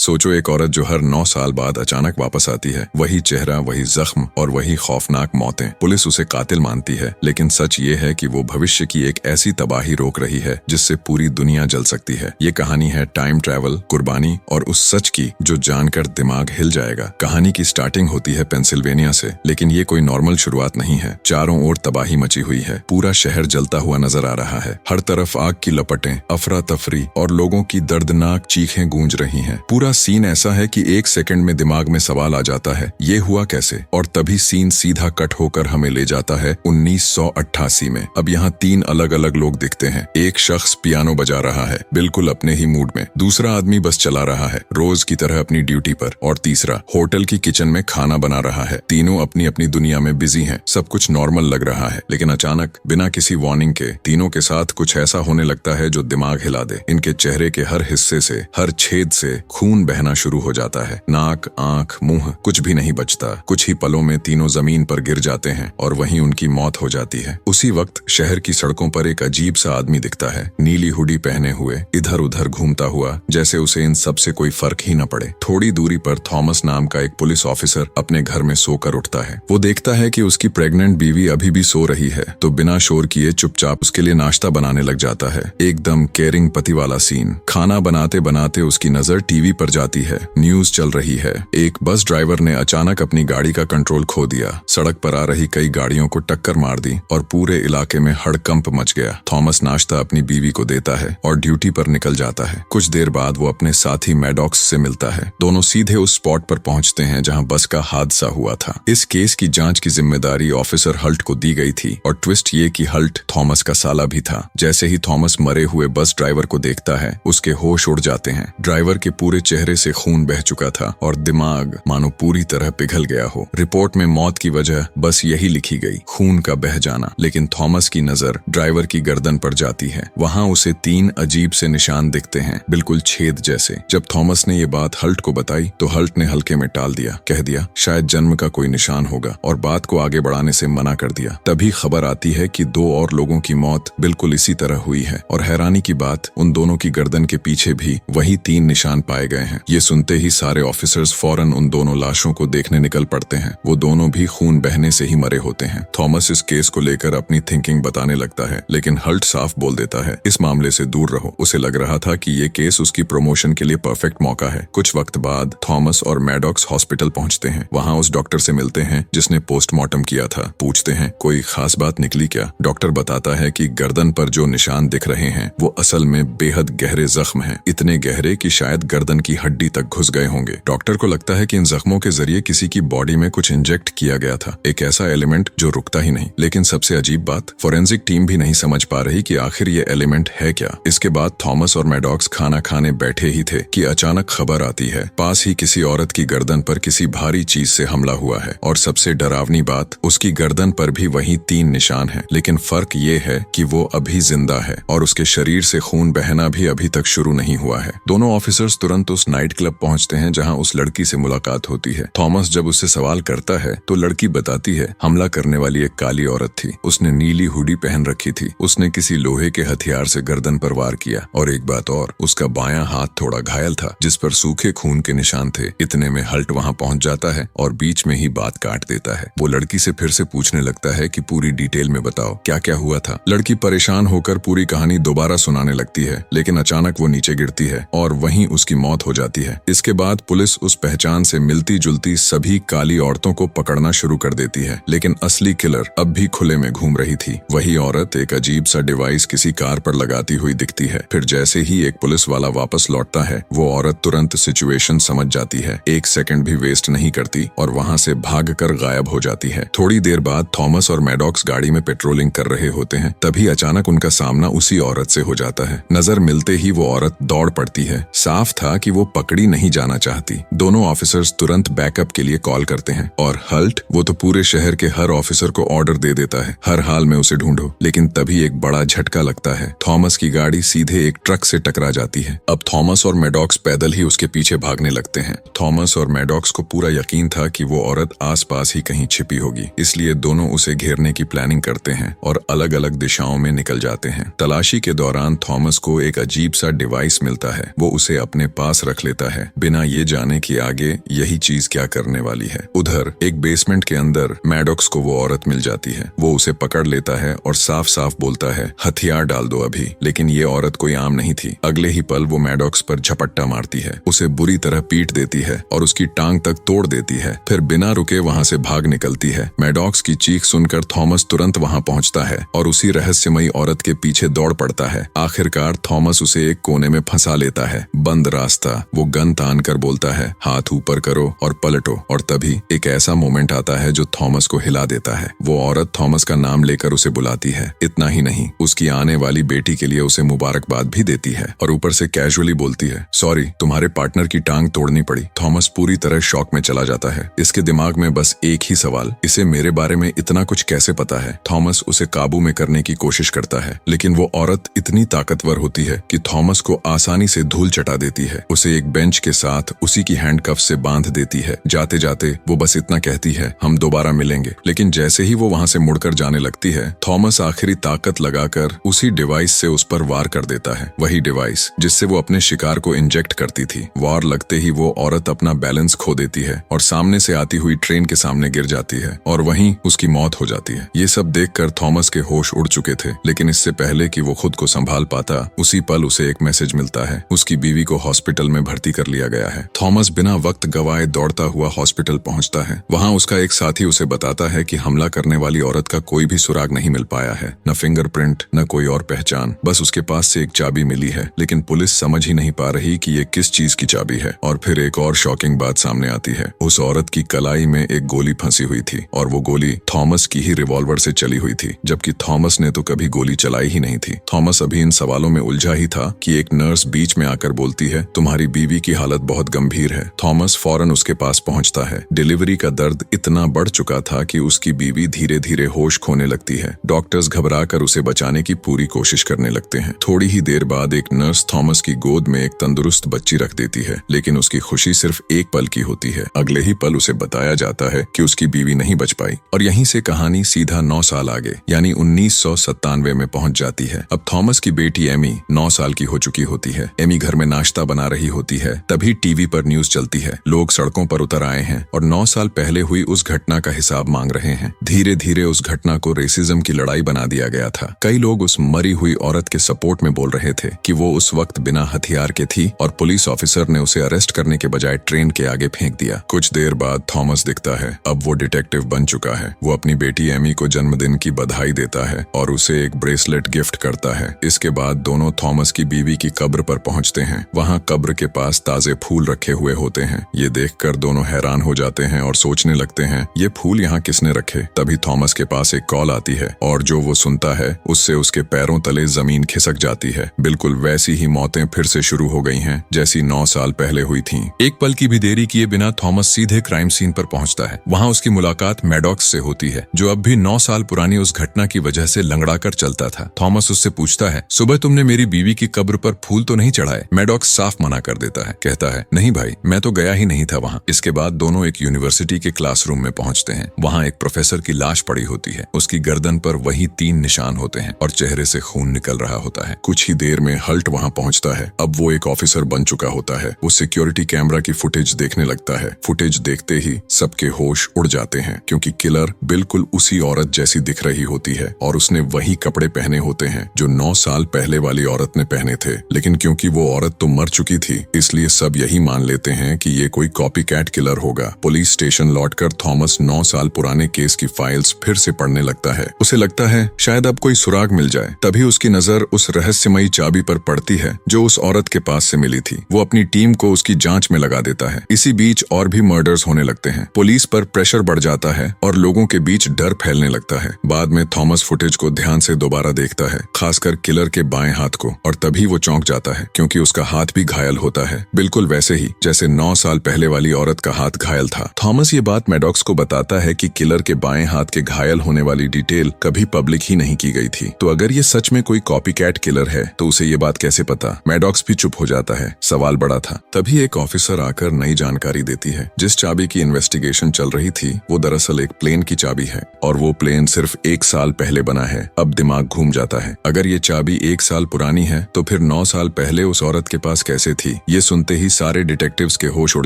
सोचो एक औरत जो हर 9 साल बाद अचानक वापस आती है, वही चेहरा, वही जख्म और वही खौफनाक मौतें। पुलिस उसे कातिल मानती है, लेकिन सच ये है कि वो भविष्य की एक ऐसी तबाही रोक रही है जिससे पूरी दुनिया जल सकती है। ये कहानी है टाइम ट्रैवल, कुर्बानी और उस सच की जो जानकर दिमाग हिल जाएगा। कहानी की स्टार्टिंग होती है पेंसिल्वेनिया से, लेकिन ये कोई नॉर्मल शुरुआत नहीं है। चारों ओर तबाही मची हुई है, पूरा शहर जलता हुआ नजर आ रहा है। हर तरफ आग की लपटें, अफरा तफरी और लोगों की दर्दनाक चीखें गूंज रही हैं। पूरा सीन ऐसा है कि एक सेकंड में दिमाग में सवाल आ जाता है, ये हुआ कैसे? और तभी सीन सीधा कट होकर हमें ले जाता है 1988 में। अब यहाँ 3 अलग अलग लोग दिखते हैं। एक शख्स पियानो बजा रहा है, बिल्कुल अपने ही मूड में। दूसरा आदमी बस चला रहा है, रोज की तरह अपनी ड्यूटी पर। और तीसरा होटल की किचन में खाना बना रहा है। तीनों अपनी अपनी दुनिया में बिजी हैं। सब कुछ नॉर्मल लग रहा है, लेकिन अचानक बिना किसी वार्निंग के तीनों के साथ कुछ ऐसा होने लगता है जो दिमाग हिला दे। इनके चेहरे के हर हिस्से से, हर छेद से खून बहना शुरू हो जाता है। नाक, आंख, मुंह, कुछ भी नहीं बचता। कुछ ही पलों में तीनों जमीन पर गिर जाते हैं और वहीं उनकी मौत हो जाती है। उसी वक्त शहर की सड़कों पर एक अजीब सा आदमी दिखता है, नीली हुडी पहने हुए, इधर उधर घूमता हुआ, जैसे उसे इन सब से कोई फर्क ही न पड़े। थोड़ी दूरी पर थॉमस नाम का एक पुलिस ऑफिसर अपने घर में सोकर उठता है। वो देखता है कि उसकी प्रेग्नेंट बीवी अभी भी सो रही है, तो बिना शोर किए चुपचाप उसके लिए नाश्ता बनाने लग जाता है। एकदम केयरिंग पति वाला सीन। खाना बनाते बनाते उसकी नजर टीवी पर जाती है। न्यूज चल रही है। एक बस ड्राइवर ने अचानक अपनी गाड़ी का कंट्रोल खो दिया। सड़क पर आ रही कई गाड़ियों को टक्कर मार दी और पूरे इलाके में हड़कंप मच गया। थॉमस नाश्ता अपनी बीवी को देता है और ड्यूटी पर निकल जाता है। कुछ देर बाद वो अपने साथी मैडॉक्स से मिलता है। दोनों सीधे उस स्पॉट पर पहुंचते हैं जहां बस का हादसा हुआ था। इस केस की जांच की जिम्मेदारी ऑफिसर हल्ट को दी गई थी और ट्विस्ट ये कि हल्ट थॉमस का साला भी था। जैसे ही थॉमस मरे हुए बस ड्राइवर को देखता है, उसके होश उड़ जाते हैं। ड्राइवर के पूरे चेहरे से खून बह चुका था और दिमाग मानो पूरी तरह पिघल गया हो। रिपोर्ट में मौत की वजह बस यही लिखी गई, खून का बह जाना। लेकिन थॉमस की नजर ड्राइवर की गर्दन पर जाती है। वहां उसे 3 अजीब से निशान दिखते हैं, बिल्कुल छेद जैसे। जब थॉमस ने ये बात हल्ट को बताई तो हल्ट ने हल्के में टाल दिया, कह दिया शायद जन्म का कोई निशान होगा, और बात को आगे बढ़ाने से मना कर दिया। तभी खबर आती है कि 2 और लोगों की मौत बिल्कुल इसी तरह हुई है, और हैरानी की बात, उन दोनों की गर्दन के पीछे भी वही 3 निशान पाए गए हैं। ये सुनते ही सारे ऑफिसर्स फौरन उन दोनों लाशों को देखने निकल पड़ते हैं। वो दोनों भी खून बहने से ही मरे होते हैं। थॉमस इस केस को लेकर अपनी थिंकिंग बताने लगता है, लेकिन हल्ट साफ बोल देता है, इस मामले से दूर रहो। उसे लग रहा था कि ये केस उसकी प्रमोशन के लिए परफेक्ट मौका है। कुछ वक्त बाद थॉमस और मैडॉक्स हॉस्पिटल पहुंचते हैं। वहां उस डॉक्टर से मिलते हैं जिसने पोस्टमार्टम किया था। पूछते हैं कोई खास बात निकली क्या? डॉक्टर बताता है कि गर्दन पर जो निशान दिख रहे हैं वो असल में बेहद गहरे जख्म हैं, इतने गहरे कि शायद गर्दन की हड्डी तक घुस गए होंगे। डॉक्टर को लगता है कि इन जख्मों के जरिए किसी की बॉडी में कुछ इंजेक्ट किया गया था, एक ऐसा एलिमेंट जो रुकता ही नहीं। लेकिन सबसे अजीब बात, फोरेंसिक टीम भी नहीं समझ पा रही कि आखिर ये एलिमेंट है क्या। इसके बाद थॉमस और मैडॉक्स खाना खाने बैठे ही थे कि अचानक खबर आती है, पास ही किसी औरत की गर्दन पर किसी भारी चीज से हमला हुआ है। और सबसे डरावनी बात, उसकी गर्दन पर भी वही 3 निशान हैं, लेकिन फर्क ये है कि वो अभी जिंदा है और उसके शरीर से खून बहना भी अभी तक शुरू नहीं हुआ है। दोनों ऑफिसर्स तुरंत उस नाइट क्लब पहुंचते हैं जहां उस लड़की से मुलाकात होती है। थॉमस जब उससे सवाल करता है तो लड़की बताती है, हमला करने वाली एक काली औरत थी। उसने नीली हुडी पहन रखी थी। उसने किसी लोहे के हथियार से गर्दन पर वार किया, और एक बात और, उसका बायां हाथ थोड़ा घायल था जिस पर सूखे खून के निशान थे। इतने में हल्ट वहां पहुंच जाता है और बीच में ही बात काट देता है। वो लड़की से फिर से पूछने लगता है कि पूरी डिटेल में बताओ, क्या क्या हुआ था। लड़की परेशान होकर पूरी कहानी दोबारा सुनाने लगती है, लेकिन अचानक वो नीचे गिरती है और वहीं उसकी मौत हो जाती है। इसके बाद पुलिस उस पहचान से मिलती जुलती सभी काली औरतों को पकड़ना शुरू कर देती है, लेकिन असली किलर अब भी खुले में घूम रही थी। वही औरत एक अजीब सा डिवाइस किसी कार पर लगाती हुई दिखती है। फिर जैसे ही एक पुलिस वाला वापस लौटता है, वो औरत तुरंत सिचुएशन समझ जाती है, 1 सेकंड भी वेस्ट नहीं करती और वहां से भागकर गायब हो जाती है। थोड़ी देर बाद थॉमस और मैडॉक्स गाड़ी में पेट्रोलिंग कर रहे होते हैं। तभी अचानक उनका सामना उसी औरत से हो जाता है। नजर मिलते ही वो औरत दौड़ पड़ती है। साफ था कि वो पकड़ी नहीं जाना चाहती। दोनों ऑफिसर्स तुरंत बैकअप के लिए कॉल करते हैं और हल्ट, वो तो पूरे शहर के हर ऑफिसर को ऑर्डर दे देता है, हर हाल में उसे ढूंढो। लेकिन तभी एक बड़ा झटका लगता है। थॉमस की गाड़ी सीधे एक ट्रक से टकरा जाती है। अब थॉमस और मैडॉक्स पैदल ही उसके पीछे भागने लगते हैं। थॉमस और मैडॉक्स को पूरा यकीन था कि वो औरत आसपास ही कहीं छिपी होगी, इसलिए दोनों उसे घेरने की प्लानिंग करते हैं और अलग अलग दिशाओं में निकल जाते हैं। तलाशी के दौरान थॉमस को एक अजीब सा डिवाइस मिलता है। वो उसे अपने पास रख लेता है, बिना ये जाने कि आगे यही चीज क्या करने वाली है। उधर एक बेसमेंट के अंदर मैडॉक्स को वो औरत मिल जाती है। वो उसे पकड़ लेता है और साफ साफ बोलता है, हथियार डाल दो अभी। लेकिन ये औरत कोई आम नहीं थी। अगले ही पल वो मैडॉक्स पर झपट्टा मारती है, उसे बुरी तरह पीट देती है और उसकी टांग तक तोड़ देती है। फिर बिना रुके वहां से भाग निकलती है। मैडॉक्स की चीख सुनकर थॉमस तुरंत वहां पहुंचता है और उसी रहस्यमयी औरत के पीछे दौड़ पड़ता है। आखिरकार थॉमस उसे एक कोने में फंसा लेता है। बंद रास्ता। वो गन तान कर बोलता है, हाथ ऊपर करो और पलटो। और तभी एक ऐसा मोमेंट आता है जो थॉमस को हिला देता है। वो औरत थॉमस का नाम लेकर उसे बुलाती है। इतना ही नहीं, उसकी आने वाली बेटी के लिए उसे मुबारकबाद भी देती है और ऊपर से कैजुअली बोलती है, सॉरी तुम्हारे पार्टनर की टांग तोड़नी पड़ी। थॉमस पूरी तरह शॉक में चला जाता है। इसके दिमाग में बस एक ही सवाल, इसे मेरे बारे में इतना कुछ कैसे पता है। थॉमस उसे काबू में करने की कोशिश करता है, लेकिन वो औरत इतनी ताकतवर होती है कि थॉमस को आसानी से धूल चटा देती है। उसे एक बेंच के साथ उसी की हैंडकफ से बांध देती है। जाते जाते वो बस इतना कहती है, हम दोबारा मिलेंगे। लेकिन जैसे ही वो वहां से मुड़कर जाने लगती है, थॉमस आखिरी ताकत लगाकर उसी डिवाइस से उस पर वार कर देता है। वही डिवाइस जिससे वो अपने शिकार को इंजेक्ट करती थी। वार लगते ही वो औरत अपना बैलेंस खो देती है और सामने से आती हुई ट्रेन के सामने गिर जाती है और वहीं उसकी मौत हो जाती है। ये सब देखकर थॉमस के होश उड़ चुके थे, लेकिन इससे पहले कि वो खुद को संभाल पाता, उसी पल उसे एक मैसेज मिलता है। उसकी बीवी को हॉस्पिटल में भर्ती कर लिया गया है। थॉमस बिना वक्त गवाए दौड़ता हुआ हॉस्पिटल पहुंचता है। वहां उसका एक साथी उसे बताता है कि हमला करने वाली औरत का कोई भी सुराग नहीं मिल पाया है, न फिंगरप्रिंट न कोई और पहचान। बस उसके पास से एक चाबी मिली है, लेकिन पुलिस समझ ही नहीं पा रही कि ये किस चीज की चाबी है। और फिर एक और शॉकिंग बात सामने आती है। उस औरत की कलाई में एक गोली फंसी हुई थी और वो गोली थॉमस की ही रिवॉल्वर से चली हुई थी, जबकि थॉमस ने तो कभी गोली चलाई ही नहीं थी। थॉमस अभी इन सवालों में उलझा ही था कि एक नर्स बीच में आकर बोलती है, तुम्हारी बीवी की हालत बहुत गंभीर है। थॉमस फौरन उसके पास पहुंचता है। डिलीवरी का दर्द इतना बढ़ चुका था कि उसकी बीवी धीरे धीरे होश खोने लगती है। डॉक्टर्स घबराकर उसे बचाने की पूरी कोशिश करने लगते हैं। थोड़ी ही देर बाद एक नर्स थॉमस की गोद में एक तंदुरुस्त बच्ची रख देती है, लेकिन उसकी खुशी सिर्फ एक पल की होती है। अगले ही पल उसे बताया जाता है कि उसकी बीवी नहीं बच पाई। और यहीं से कहानी सीधा 9 साल आगे यानी 1997 में पहुंच जाती है। अब थॉमस की बेटी एमी 9 साल की हो चुकी होती है। एमी घर में नाश्ता बना रही होती है, तभी टीवी पर न्यूज चलती है। लोग सड़कों पर उतर आए हैं और 9 साल पहले हुई उस घटना का हिसाब मांग रहे हैं। धीरे धीरे उस घटना को रेसिज्म की लड़ाई बना दिया गया था। कई लोग उस मरी हुई औरत के सपोर्ट में बोल रहे थे कि वो उस वक्त बिना हथियार के थी और पुलिस ऑफिसर ने उसे अरेस्ट करने के बजाय ट्रेन के आगे फेंक दिया। कुछ देर बाद थॉमस दिखता है। अब वो डिटेक्टिव बन चुका है। वो अपनी बेटी एमी को जन्मदिन की बधाई देता है और उसे एक ब्रेसलेट गिफ्ट करता है। इसके बाद दोनों थॉमस की बीवी की कब्र पर पहुंचते हैं। वहां कब्र के पास ताजे फूल रखे हुए होते हैं। ये देखकर दोनों हैरान हो जाते हैं और सोचने लगते हैं, ये फूल यहाँ किसने रखे। तभी थॉमस के पास एक कॉल आती है और जो वो सुनता है उससे उसके पैरों तले जमीन खिसक जाती है। बिल्कुल वैसी ही मौतें फिर से शुरू हो गई हैं जैसी 9 साल पहले हुई थीं। एक पल की भी देरी किए बिना थॉमस सीधे क्राइम सीन पर पहुंचता है। वहां उसकी मुलाकात मैडॉक्स से होती है, जो अब भी 9 साल पुरानी उस घटना की वजह से लंगड़ा कर चलता था। थॉमस उससे पूछता है, सुबह तुमने मेरी बीवी की कब्र पर फूल तो नहीं चढ़ाए? मैडॉक्स साफ मना कर देता है, कहता है, नहीं भाई, मैं तो गया ही नहीं था वहां। इसके बाद दोनों एक यूनिवर्सिटी के क्लासरूम में पहुंचते हैं। वहां एक प्रोफेसर की लाश पड़ी होती है। उसकी गर्दन पर वही 3 निशान होते हैं और चेहरे से खून निकल रहा होता है। कुछ ही देर में हल्ट वहां पहुंचता है। अब वो एक ऑफिसर बन चुका होता है। वो सिक्योरिटी कैमरा की फुटेज देखने लगता है। फुटेज देखते ही सबके होश उड़ जाते हैं, क्योंकि किलर बिल्कुल उसी औरत जैसी दिख रही होती है और उसने वही कपड़े पहने होते हैं जो 9 साल पहले वाली औरत ने पहने थे। लेकिन क्योंकि वो औरत तो मर चुकी थी, इसलिए सब यही मान लेते हैं कि ये कोई कॉपीकैट किलर होगा। पुलिस स्टेशन लौटकर थॉमस 9 साल पुराने केस की फाइल्स फिर से पढ़ने लगता है। उसे लगता है शायद अब कोई सुराग मिल जाए। तभी उसकी नजर उस रहस्यमयी चाबी पर पड़ती है जो उस औरत के पास से मिली थी। वो अपनी टीम को उसकी जांच में लगा देता है। इसी बीच और भी मर्डर्स होने लगते हैं। पुलिस पर प्रेशर बढ़ जाता है और लोगों के बीच डर फैलने लगता है। बाद में थॉमस फुटेज को ध्यान से दोबारा देखता है, खासकर किलर के बाएं हाथ को, और तभी वो चौंक जाता है क्योंकि उसका हाथ भी घायल होता है, बिल्कुल वैसे ही जैसे 9 साल पहले वाली औरत का हाथ घायल था। थॉमस ये बात मैडॉक्स को बताता है कि किलर के बाएं हाथ के घायल होने वाली डिटेल कभी पब्लिक ही नहीं की गई थी। तो अगर ये सच में कोई कॉपीकैट किलर है तो उसे ये बात कैसे पता? मैडॉक्स भी चुप हो जाता है। सवाल बड़ा था। तभी एक ऑफिसर आकर नई जानकारी देती है। जिस चाबी की इन्वेस्टिगेशन चल रही थी वो दरअसल एक प्लेन की चाबी है और वो प्लेन सिर्फ 1 साल पहले बना है। अब दिमाग घूम जाता है। अगर ये चाबी 1 साल पुरानी है तो फिर 9 साल पहले उस औरत के पास कैसे थी? ये सुनते ही सारे डिटेक्टिव्स के होश उड़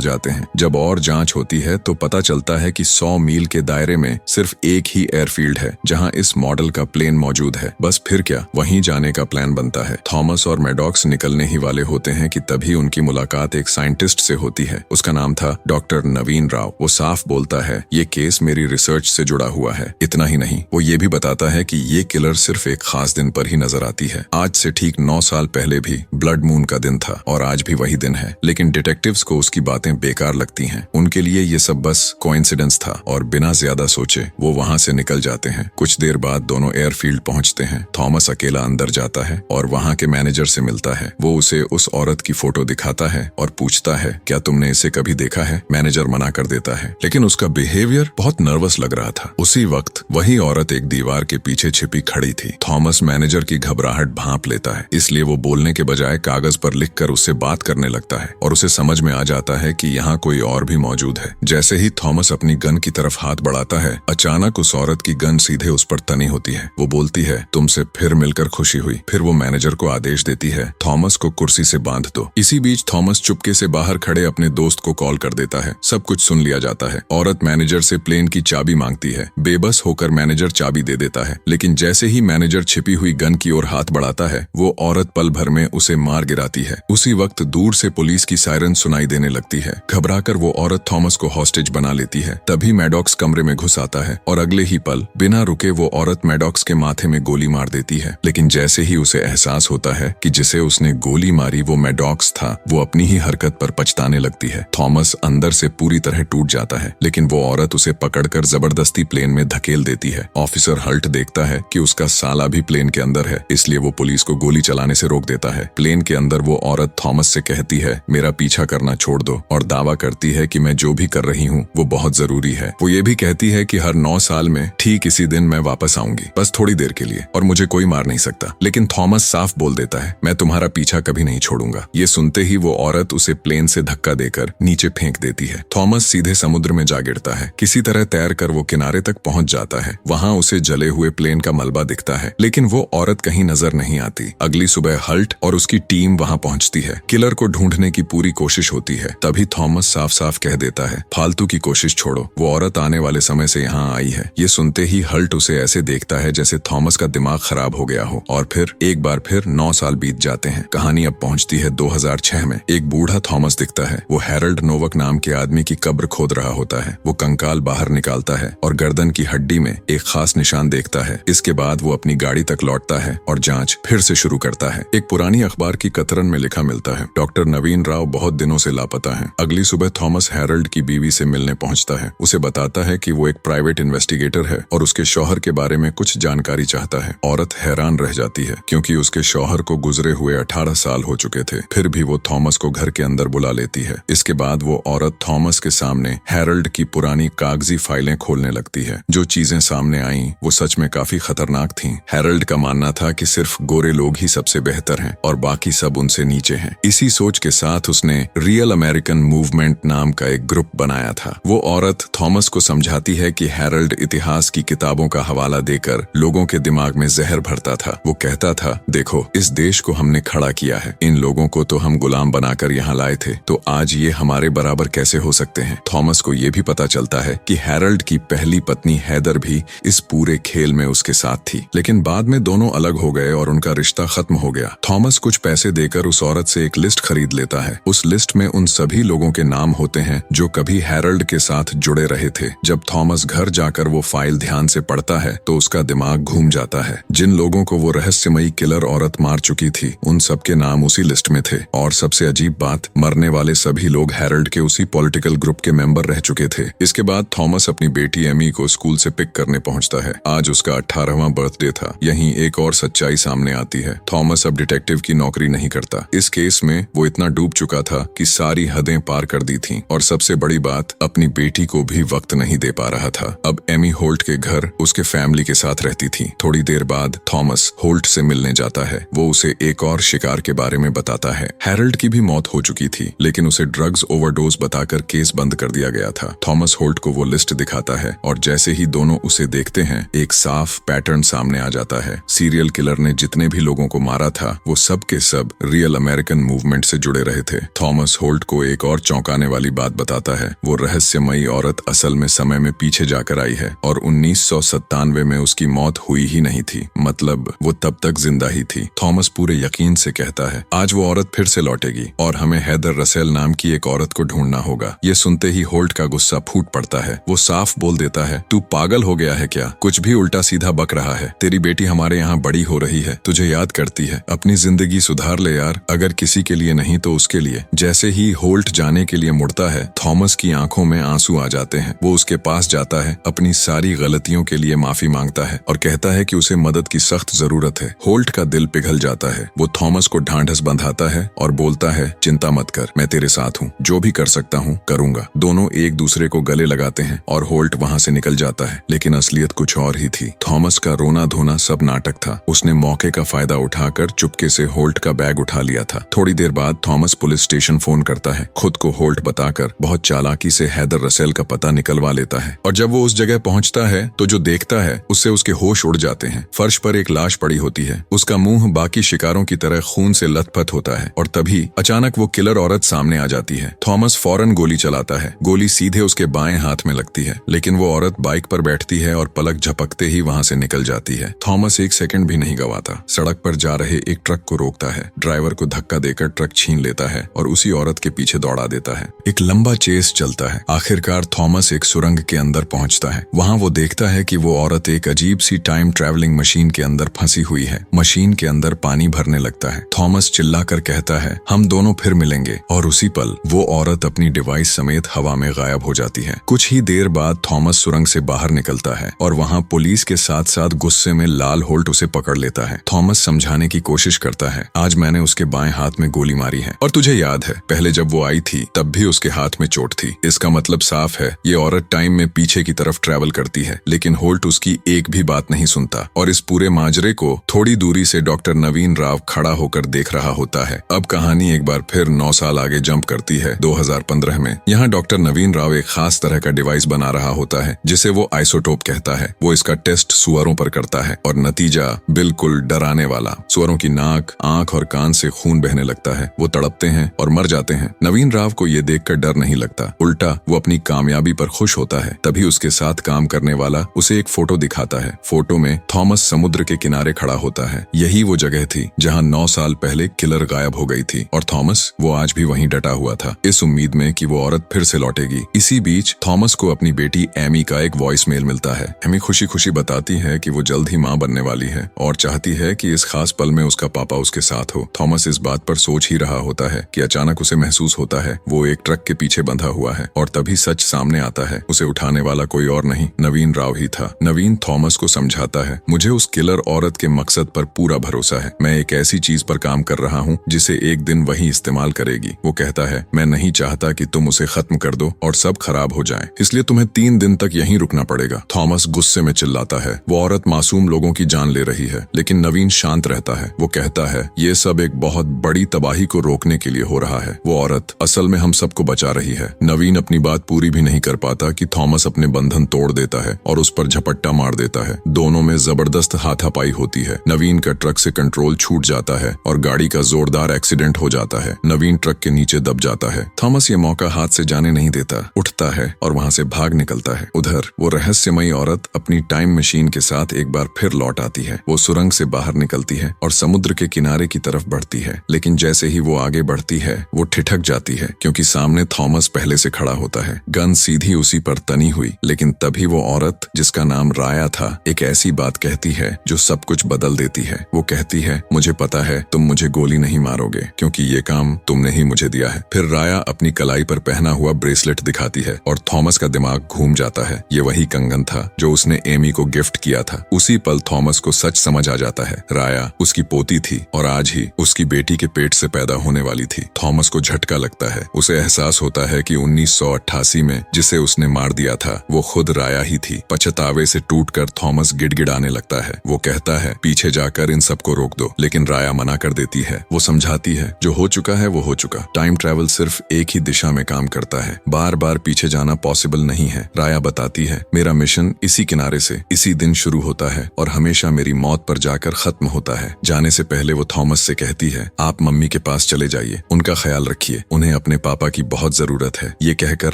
जाते हैं। जब और जांच होती है तो पता चलता है कि 100 मील के दायरे में सिर्फ एक ही एयरफील्ड है जहां इस मॉडल का प्लेन मौजूद है। बस फिर क्या, वहीं जाने का प्लान बनता है। थॉमस और मैडॉक्स निकलने ही वाले होते हैं कि तभी उनकी मुलाकात एक साइंटिस्ट से होती है। उसका नाम था डॉक्टर नवीन राव। वो साफ बोलता है, ये केस मेरी रिसर्च से जुड़ा हुआ है। इतना ही नहीं, वो ये भी बताता है कि ये किलर सिर्फ एक खास दिन पर ही नजर आती है। आज से ठीक 9 साल पहले भी ब्लड मून का दिन था और आज भी वही दिन है। लेकिन डिटेक्टिव्स को उसकी बातें बेकार लगती हैं। उनके लिए ये सब बस कोइंसिडेंस था और बिना ज्यादा सोचे वो वहां से निकल जाते हैं। कुछ देर बाद दोनों एयरफील्ड पहुंचते हैं। थॉमस अकेला अंदर जाता है और वहां के मैनेजर से मिलता है। वो उसे उस औरत की फोटो दिखाता है और पूछता है, क्या तुमने इसे कभी देखा है? मैनेजर मना कर देता है, लेकिन उसका बिहेवियर बहुत नर्वस लग रहा था। उसी वक्त वही औरत एक दीवार के पीछे छिपी खड़ी थी। थॉमस मैनेजर की घबराहट भांप लेता है, इसलिए वो बोलने के बजाय कागज पर लिखकर उससे बात करने लगता है और उसे समझ में आ जाता है कि यहाँ कोई और भी मौजूद है। जैसे ही थॉमस अपनी गन की तरफ हाथ बढ़ाता है, अचानक उस औरत की गन सीधे उस पर तनी होती है। वो बोलती है, तुमसे फिर मिलकर खुशी हुई। फिर वो मैनेजर को आदेश देती है, थॉमस को कुर्सी से बांध दो। इसी बीच थॉमस चुपके से बाहर खड़े अपने दोस्त को कॉल कर देता है। सब कुछ सुन लिया जाता है। औरत मैनेजर से प्लेन की चाबी मांगती है। बेबस होकर मैनेजर चाबी दे देता है, लेकिन जैसे ही मैनेजर छिपी हुई गन की ओर हाथ बढ़ाता है, वो औरत पल भर में उसे मार गिराती है। उसी वक्त दूर से पुलिस की सायरन सुनाई देने लगती है। घबराकर वो औरत थॉमस को हॉस्टेज बना लेती है। तभी मैडॉक्स कमरे में घुस आता है और अगले ही पल बिना रुके वो औरत मैडॉक्स के माथे में गोली मार देती है। लेकिन जैसे ही उसे एहसास होता है कि जिसे उसने गोली मारी वो मैडॉक्स था, वो अपनी ही हरकत पर पछताने लगती है। थॉमस अंदर से पूरी तरह टूट जाता है, लेकिन वो औरत उसे पकड़कर जबरदस्ती प्लेन में धकेल देती है। ऑफिसर हल्ट देखता है कि उसका साला भी प्लेन के अंदर है, इसलिए वो पुलिस को गोली चलाने से रोक देता है। प्लेन के अंदर वो औरत थॉमस से कहती है, मेरा पीछा करना छोड़ दो, और दावा करती है कि मैं जो भी कर रही हूँ वो बहुत जरूरी है। वो ये भी कहती है कि हर 9 साल में ठीक इसी दिन मैं वापस आऊंगी, बस थोड़ी देर के लिए, और मुझे कोई मार नहीं सकता। लेकिन थॉमस साफ बोल देता है, मैं तुम्हारा पीछा कभी नहीं छोड़ूंगा। ये सुनते ही वो औरत उसे प्लेन से धक्का देकर नीचे फेंक देती है। थॉमस सीधे समुद्र में जा गिरता है। किसी तरह तैर कर वो किनारे तक पहुंच जाता है। वहां उसे जले हुए प्लेन का मलबा दिखता है, लेकिन वो औरत कहीं नजर नहीं आती। अगली सुबह हल्ट और उसकी टीम वहां पहुंचती है। किलर को ढूंढने की पूरी कोशिश होती है। तभी थॉमस साफ साफ कह देता है, फालतू की कोशिश छोड़ो, वो औरत आने वाले समय से यहाँ आई है। ये सुनते ही हल्ट उसे ऐसे देखता है जैसे थॉमस का दिमाग खराब हो गया हो। और फिर एक बार फिर 9 साल बीत जाते हैं। कहानी अब पहुंचती है 2006 में। एक बूढ़ा थॉमस दिखता है। वो हैरल्ड नोवक नाम के आदमी की कब्र खोद रहा होता है। वो कंकाल बाहर निकालता है और गर्दन की हड्डी में एक खास निशान देखता है। इसके बाद वो अपनी गाड़ी तक लौटता है और जांच फिर से शुरू करता है। एक पुरानी अखबार की कतरन में लिखा मिलता है, डॉक्टर नवीन राव बहुत दिनों से लापता है। अगली सुबह थॉमस हैरल्ड की बीवी से मिलने पहुंचता है। उसे बताता है कि वो एक प्राइवेट इन्वेस्टिगेटर है और उसके शौहर के बारे में कुछ जानकारी चाहता है। औरत हैरान रह जाती है क्योंकि उसके शौहर को गुजरे हुए 18 साल हो चुके थे। फिर भी वो थॉमस को घर के अंदर बुला लेती है। इसके बाद वो औरत थॉमस के सामने हैरल्ड की पुरानी कागजी फाइलें खोलने लगती है। जो चीजें सामने आईं वो सच में काफी खतरनाक थीं। हैरल्ड का मानना था कि सिर्फ गोरे लोग ही सबसे बेहतर हैं और बाकी सब उनसे नीचे हैं। इसी सोच के साथ उसने रियल अमेरिकन मूवमेंट नाम का एक ग्रुप बनाया था। वो औरत थॉमस को समझाती है कि हैरल्ड इतिहास की किताबों का हवाला देकर लोगों के दिमाग में जहर भरता था। वो कहता था, देखो इस देश को हमने खड़ा किया है, इन लोगों को तो हम गुलाम बनाकर यहाँ लाए थे, तो आज ये हमारे बराबर कैसे हो सकते हैं। थॉमस को ये भी पता चलता है कि हैरल्ड की पहली पत्नी हैदर भी इस पूरे खेल में उसके साथ थी, लेकिन बाद में दोनों अलग हो गए और उनका रिश्ता खत्म हो गया। थॉमस कुछ पैसे देकर उस औरत से एक लिस्ट खरीद लेता है। उस लिस्ट में उन सभी लोगों के नाम होते हैं जो कभी हैरल्ड के साथ जुड़े रहे थे। जब थॉमस घर जाकर वो फाइल ध्यान से पढ़ता है तो उसका दिमाग घूम जाता है। जिन लोगों को वो रहस्यमयी किलर औरत मार चुकी थी उन सबके नाम उसी लिस्ट में थे, और सबसे अजीब बात, मरने वाले सभी लोग हैरल्ड के उसी पॉलिटिकल ग्रुप के मेंबर रह चुके थे। इसके बाद थॉमस अपनी बेटी एमी को स्कूल से पिक करने पहुंचता है। आज उसका 18वां बर्थडे था। यहीं एक और सच्चाई सामने आती है, थॉमस अब डिटेक्टिव की नौकरी नहीं करता। इस केस में वो इतना डूब चुका था कि सारी हदें पार कर दी थीं, और सबसे बड़ी बात, अपनी बेटी को भी वक्त नहीं दे पा रहा था। अब एमी होल्ट के घर उसके फैमिली के साथ रहती थी। थोड़ी देर बाद थॉमस होल्ट से मिलने जाता है। वो उसे एक और शिकार के बारे में बताता है। हैरल्ड की भी मौत हो चुकी थी, लेकिन उसे ड्रग्स ओवरडोज बताकर केस बंद कर दिया गया था। थॉमस होल्ट को वो लिस्ट दिखाता है और जैसे ही दोनों उसे देखते हैं एक साफ पैटर्न सामने आ जाता है। सीरियल किलर ने जितने भी लोगों को मारा था वो सब के सब रियल अमेरिकन मूवमेंट से जुड़े रहे थे। थॉमस होल्ट को एक और चौंकाने वाली बात बताता है। वो रहस्यमयी औरत असल में समय में पीछे जाकर आई है और 1997 में उसकी मौत हुई ही नहीं थी, मतलब वो तब तक जिंदा ही थी। थॉमस पूरे यकीन से कहता है आज वो औरत फिर से लौटेगी और हमें हैदर रसेल नाम की एक औरत को ढूंढना होगा। ये सुनते ही होल्ट का गुस्सा फूट पड़ता है। वो साफ बोल देता है, तू पागल हो गया है क्या? कुछ भी उल्टा सीधा बक रहा है। तेरी बेटी हमारे यहाँ बड़ी हो रही है, तुझे याद करती है। अपनी जिंदगी सुधार ले यार, अगर किसी के लिए नहीं तो उसके लिए। जैसे ही होल्ट जाने के लिए मुड़ता है, थॉमस की आंखों में आंसू आ जाते हैं। वो उसके पास जाता है, अपनी सारी गलतियों के लिए माफी मांगता है और कहता है कि उसे मदद की सख्त जरूरत है। होल्ट का दिल पिघल जाता है। वो थॉमस को ढांढस बंधाता है और बोलता है, चिंता मत कर, मैं तेरे साथ हूँ, जो भी कर सकता हूँ करूंगा। दोनों एक दूसरे को गले लगाते हैं और होल्ट वहाँ से निकल जाता है। लेकिन असलियत कुछ और ही थी। थॉमस का रोना धोना सब नाटक था। उसने मौके का फायदा उठाकर चुपके से होल्ट का बैग उठा लिया था। थोड़ी देर बाद थॉमस पुलिस स्टेशन फोन करता है। खुद को होल्ट बताकर बहुत चालाकी से हैदर रसेल का पता निकलवा लेता है और जब वो उस जगह पहुंचता है तो जो देखता है उससे उसके होश उड़ जाते हैं। फर्श पर एक लाश पड़ी होती है। उसका मुंह बाकी शिकारों की तरह खून से लथपथ होता है और तभी अचानक वो किलर औरत सामने आ जाती है। थॉमस फौरन गोली चलाता है। गोली सीधे उसके बाएं हाथ में लगती है, लेकिन वो औरत बाइक पर बैठती है और पलक झपकते ही वहां से निकल जाती है। थॉमस एक सेकंड भी नहीं गवाता। सड़क पर जा रहे एक ट्रक को रोकता है, ड्राइवर को धक्का देकर ट्रक छीन लेता है और उसी औरत के पीछे दौड़ा देता है। एक लंबा चेस चलता है। आखिरकार थॉमस एक सुरंग के अंदर पहुंचता है। वहां वो देखता है कि वो औरत एक अजीब सी टाइम ट्रैवलिंग मशीन के अंदर फंसी हुई है। मशीन के अंदर पानी भरने लगता है। थॉमस चिल्लाकर कहता है, हम दोनों फिर मिलेंगे, और उसी पल वो औरत अपनी डिवाइस समेत हवा में गायब हो जाती है। कुछ ही देर बाद थॉमस सुरंग से बाहर निकलता है और वहां पुलिस के साथ साथ गुस्से में लाल होल्ट उसे पकड़ लेता है। थॉमस समझाने की कोशिश करता है, आज मैंने उसके बाएं हाथ में गोली मारी है और तुझे याद है पहले जब वो आई थी तब भी उसके हाथ में चोट थी। इसका मतलब साफ है, ये औरत टाइम में पीछे की तरफ ट्रैवल करती है। लेकिन होल्ट उसकी एक भी बात नहीं सुनता और इस पूरे माजरे को थोड़ी दूरी से डॉक्टर नवीन राव खड़ा होकर देख रहा होता है। अब कहानी एक बार फिर 9 साल आगे जंप करती है 2015 में। यहाँ डॉक्टर नवीन राव एक खास तरह का डिवाइस बना रहा होता है जिसे वो आइसोटोप कहता है। वो इसका टेस्ट सुअरों पर करता है और नतीजा बिल्कुल डराने वाला। सुअरों की नाक, आंख और कान से खून बहने लगता है। वो तड़पते हैं और मर जाते हैं। नवीन राव को ये देखकर डर नहीं लगता, उल्टा वो अपनी कामयाबी पर खुश होता है। तभी उसके साथ काम करने वाला उसे एक फोटो दिखाता है। फोटो में थॉमस समुद्र के किनारे खड़ा होता है। यही वो जगह थी जहाँ 9 साल पहले किलर गायब हो गई थी और थॉमस वो आज भी वहीं डटा हुआ था, इस उम्मीद में कि वो औरत फिर से लौटेगी। इसी बीच थॉमस को अपनी बेटी एमी का एक वॉइस मेल मिलता है। एमी खुशी खुशी बताती है कि वो जल्द ही माँ बनने वाली है और चाहती है कि इस खास पल में उसका पापा उसके साथ हो। थॉमस इस बात पर सोच ही रहा होता है कि अचानक उसे महसूस होता है वो एक ट्रक के पीछे बंधा हुआ है और तभी सच सामने आता है। उसे उठाने वाला कोई और नहीं, नवीन राव ही था। नवीन थॉमस को समझाता है, मुझे उस किलर औरत के मकसद पर पूरा भरोसा है। मैं एक ऐसी चीज पर काम कर रहा हूँ जिसे एक दिन वही इस्तेमाल करेगी। वो कहता है, मैं नहीं चाहता कि तुम उसे खत्म कर दो और सब खराब हो जाए, इसलिए तुम्हें 3 दिन तक यहीं रुकना पड़ेगा। थॉमस गुस्से में चिल्लाता है, वो औरत मासूम लोगों की जान ले रही है। लेकिन नवीन शांत रहता है। वो कहता है, ये सब एक बहुत बड़ी तबाही को रोकने के लिए हो रहा है। वो औरत असल में हम सबको बचा रही है। नवीन अपनी बात पूरी भी नहीं कर पाता कि थॉमस अपने बंधन तोड़ देता है और उस पर झपट्टा मार देता है। दोनों में जबरदस्त हाथापाई होती है। नवीन का ट्रक से कंट्रोल छूट जाता है और गाड़ी का जोरदार एक्सीडेंट हो जाता है। नवीन ट्रक के नीचे दब जाता है। थॉमस ये मौका हाथ से जाने नहीं देता, उठता है और वहां से भाग निकलता है। उधर वो रहस्यमयी औरत अपनी टाइम मशीन के साथ एक बार फिर लौट आती है। वो सुरंग से बाहर निकलती है और समुद्र के किनारे की तरफ बढ़ती है। लेकिन जैसे ही वो आगे बढ़ती है वो ठिठक जाती है क्योंकि सामने थॉमस पहले से खड़ा होता है। गन सीधी उसी पर तनी हुई। लेकिन तभी वो औरत जिसका नाम राया था एक ऐसी बात कहती है जो सब कुछ बदल देती है। वो कहती है, मुझे पता है तुम मुझे गोली नहीं मारोगे क्योंकि ये काम तुमने ही मुझे दिया है। फिर राया अपनी कलाई पर पहना हुआ ब्रेसलेट दिखाती है और थॉमस का दिमाग घूम जाता है। ये वही कंगन था जो उसने एमी को गिफ्ट किया था। उसी पल थॉमस को सच समझ आ जाता है। राया उसकी पोती थी और आज ही उसकी बेटी के पेट से पैदा होने वाली थी। थॉमस को झटका लगता है। उसे एहसास होता है कि 1988 में जिसे उसने मार दिया था वो खुद राया ही थी। पछतावे से टूटकर थॉमस गिड़गिड़ाने लगता है। वो कहता है, पीछे जाकर इन सबको रोक दो, लेकिन राया मना कर देती है। वो समझाती है, जो हो चुका है वो हो चुका। टाइम ट्रैवल सिर्फ एक ही दिशा में काम करता है, बार बार पीछे जाना पॉसिबल नहीं है। राया बताती है, मेरा मिशन इसी किनारे से इसी दिन शुरू होता है और हमेशा मेरी मौत पर जाकर खत्म होता है। जाने से पहले वो थॉमस से कहती है, आप मम्मी के पास पास चले जाइए, उनका ख्याल रखिए, उन्हें अपने पापा की बहुत जरूरत है। ये कहकर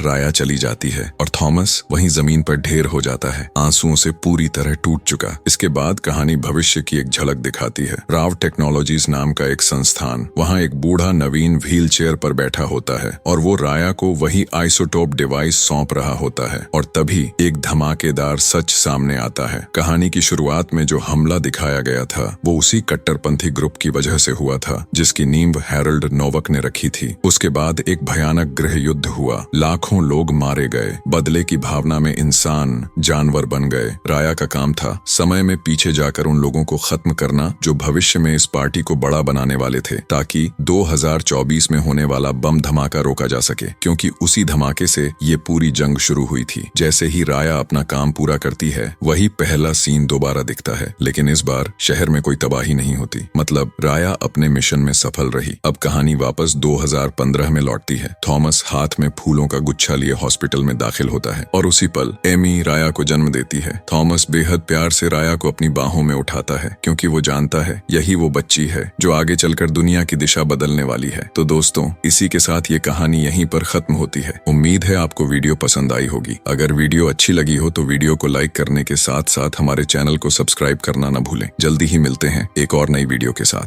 राया चली जाती है और थॉमस वहीं जमीन पर ढेर हो जाता है, आंसुओं से पूरी तरह टूट चुका। इसके बाद कहानी भविष्य की एक झलक दिखाती है। राव टेक्नोलॉजीज नाम का एक संस्थान, वहाँ एक बूढ़ा नवीन व्हील चेयर पर बैठा होता है और वो राया को वही आइसोटोप डिवाइस सौंप रहा होता है। और तभी एक धमाकेदार सच सामने आता है। कहानी की शुरुआत में जो हमला दिखाया गया था वो उसी कट्टरपंथी ग्रुप की वजह से हुआ था जिसकी नींव हैरोल्ड नोवक ने रखी थी। उसके बाद एक भयानक गृह युद्ध हुआ, लाखों लोग मारे गए, बदले की भावना में इंसान जानवर बन गए। राया का काम था समय में पीछे जाकर उन लोगों को खत्म करना जो भविष्य में इस पार्टी को बड़ा बनाने वाले थे, ताकि 2024 में होने वाला बम धमाका रोका जा सके, क्योंकि उसी धमाके से ये पूरी जंग शुरू हुई थी। जैसे ही राया अपना काम पूरा करती है वही पहला सीन दोबारा दिखता है, लेकिन इस बार शहर में कोई तबाही नहीं होती। मतलब राया अपने मिशन में सफल रही। अब कहानी वापस 2015 में लौटती है। थॉमस हाथ में फूलों का गुच्छा लिए हॉस्पिटल में दाखिल होता है और उसी पल एमी राया को जन्म देती है। थॉमस बेहद प्यार से राया को अपनी बाहों में उठाता है, क्योंकि वो जानता है यही वो बच्ची है जो आगे चलकर दुनिया की दिशा बदलने वाली है। तो दोस्तों, इसी के साथ ये कहानी यहीं पर खत्म होती है। उम्मीद है आपको वीडियो पसंद आई होगी। अगर वीडियो अच्छी लगी हो तो वीडियो को लाइक करने के साथ साथ हमारे चैनल को सब्सक्राइब करना न भूलें। जल्दी ही मिलते हैं एक और नई वीडियो के साथ।